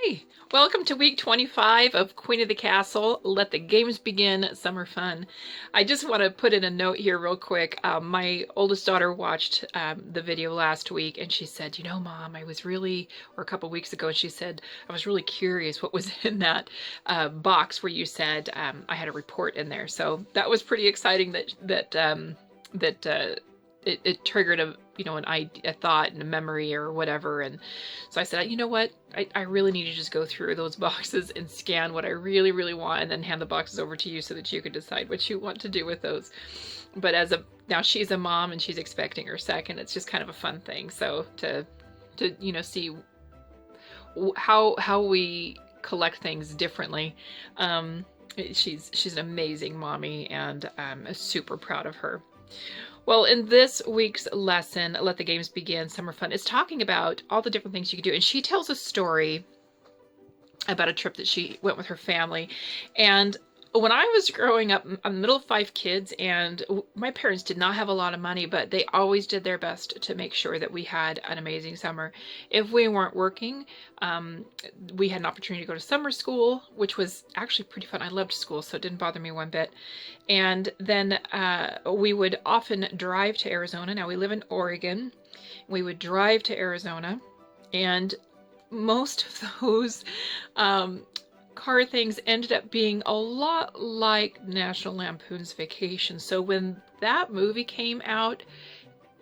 Hi, welcome to week 25 of Queen of the Castle. Let the games begin, summer fun. I just want to put in a note here real quick. My oldest daughter watched the video last week and she said, Mom, or a couple weeks ago, and she said, I was really curious what was in that box where you said I had a report in there. So that was pretty exciting that it triggered a thought and a memory or whatever. And so I said, you know what? I really need to just go through those boxes and scan what I really, really want and then hand the boxes over to you so that you can decide what you want to do with those. But now she's a mom and she's expecting her second. It's just kind of a fun thing. So to see how we collect things differently. She's an amazing mommy, and I'm super proud of her. Well, in this week's lesson, Let the Games Begin, Summer Fun, is talking about all the different things you can do. And she tells a story about a trip that she went with her family. And when I was growing up, I'm the middle of 5 kids, and my parents did not have a lot of money, but they always did their best to make sure that we had an amazing summer. If we weren't working, we had an opportunity to go to summer school, which was actually pretty fun. I loved school, so it didn't bother me one bit. And then we would often drive to Arizona. Now we live in Oregon. We would drive to Arizona, and most of those car things ended up being a lot like National Lampoon's Vacation. So when that movie came out,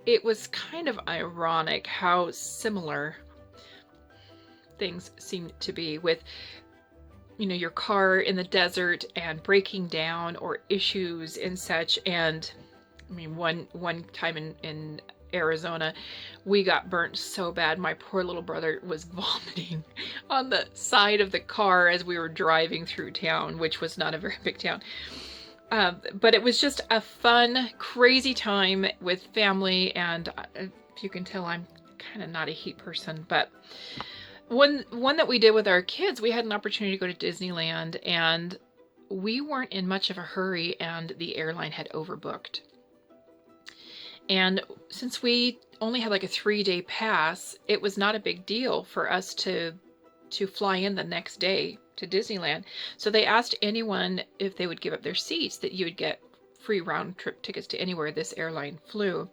it was kind of ironic how similar things seemed to be with your car in the desert and breaking down or issues and such. And I mean, one time in Arizona, we got burnt so bad. My poor little brother was vomiting on the side of the car as we were driving through town, which was not a very big town. But it was just a fun, crazy time with family. And if you can tell, I'm kind of not a heat person, but one that we did with our kids, we had an opportunity to go to Disneyland, and we weren't in much of a hurry, and the airline had overbooked. And since we only had like a 3-day pass, it was not a big deal for us to fly in the next day to Disneyland. So they asked anyone if they would give up their seats, that you would get free round trip tickets to anywhere this airline flew.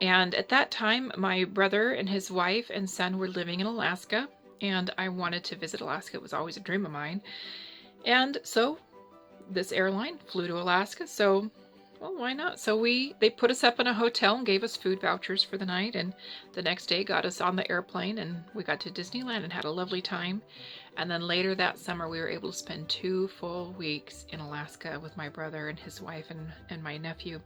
And at that time, my brother and his wife and son were living in Alaska, and I wanted to visit Alaska. It was always a dream of mine. And so this airline flew to Alaska, so well, why not? So they put us up in a hotel and gave us food vouchers for the night, and the next day got us on the airplane, and we got to Disneyland and had a lovely time. And then later that summer, we were able to spend 2 full weeks in Alaska with my brother and his wife and my nephew,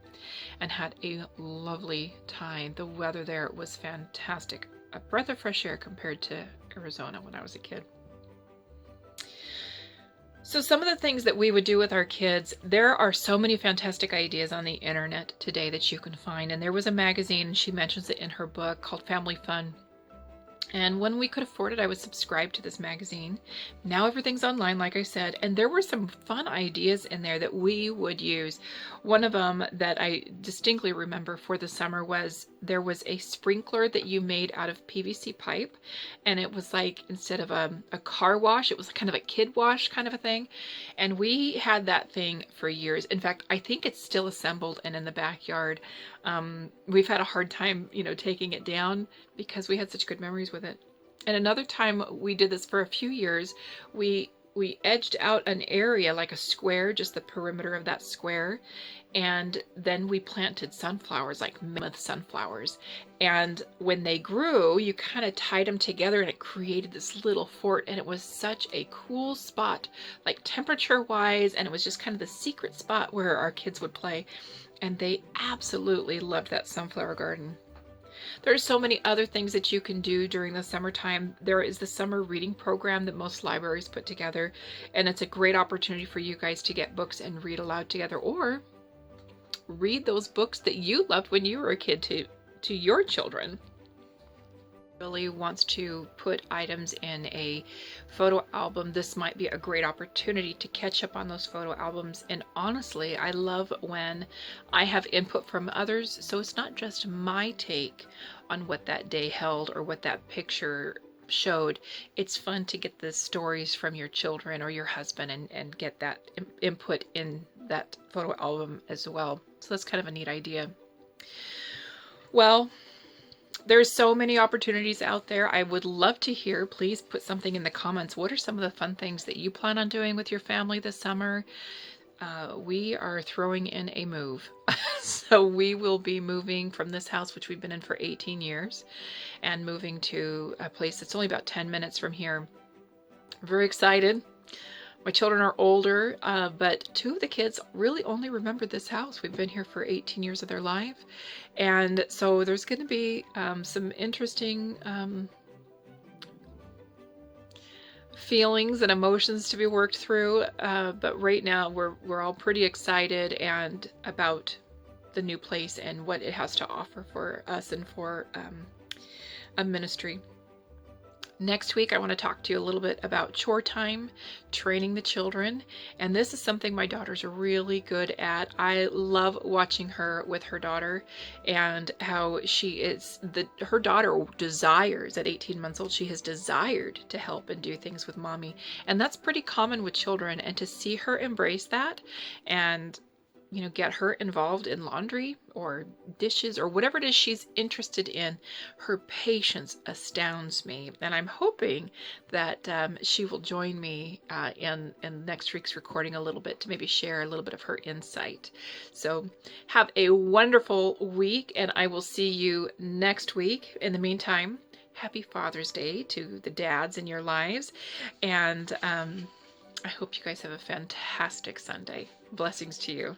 and had a lovely time. The weather there was fantastic. A breath of fresh air compared to Arizona when I was a kid. So some of the things that we would do with our kids, there are so many fantastic ideas on the internet today that you can find. And there was a magazine, and she mentions it in her book, called Family Fun. And when we could afford it, I would subscribe to this magazine. Now everything's online, like I said, and there were some fun ideas in there that we would use. One of them that I distinctly remember for the summer was there was a sprinkler that you made out of PVC pipe, and it was like, instead of a car wash, it was kind of a kid wash kind of a thing. And we had that thing for years. In fact, I think it's still assembled and in the backyard. We've had a hard time, taking it down because we had such good memories with it. And another time we did this for a few years, we edged out an area like a square, just the perimeter of that square. And then we planted sunflowers, like mammoth sunflowers. And when they grew, you kind of tied them together and it created this little fort. And it was such a cool spot, like temperature wise. And it was just kind of the secret spot where our kids would play. And they absolutely loved that sunflower garden. There are so many other things that you can do during the summertime. There is the summer reading program that most libraries put together, and it's a great opportunity for you guys to get books and read aloud together, or read those books that you loved when you were a kid to your children. Really wants to put items in a photo album, this might be a great opportunity to catch up on those photo albums. And honestly, I love when I have input from others, so it's not just my take on what that day held or what that picture showed, it's fun to get the stories from your children or your husband and get that input in that photo album as well. So that's kind of a neat idea. Well, there's so many opportunities out there. I would love to hear. Please put something in the comments. What are some of the fun things that you plan on doing with your family this summer? We are throwing in a move. So we will be moving from this house, which we've been in for 18 years, and moving to a place that's only about 10 minutes from here. I'm very excited. My children are older, but two of the kids really only remember this house. We've been here for 18 years of their life. And so there's going to be some interesting feelings and emotions to be worked through. But right now we're all pretty excited and about the new place and what it has to offer for us and for a ministry. Next week, I want to talk to you a little bit about chore time, training the children, and this is something my daughter's really good at. I love watching her with her daughter and how her daughter desires, at 18 months old, she has desired to help and do things with mommy, and that's pretty common with children, and to see her embrace that and get her involved in laundry or dishes or whatever it is she's interested in. Her patience astounds me, and I'm hoping that she will join me in next week's recording a little bit to maybe share a little bit of her insight. So have a wonderful week, and I will see you next week. In the meantime, happy Father's Day to the dads in your lives, and I hope you guys have a fantastic Sunday. Blessings to you.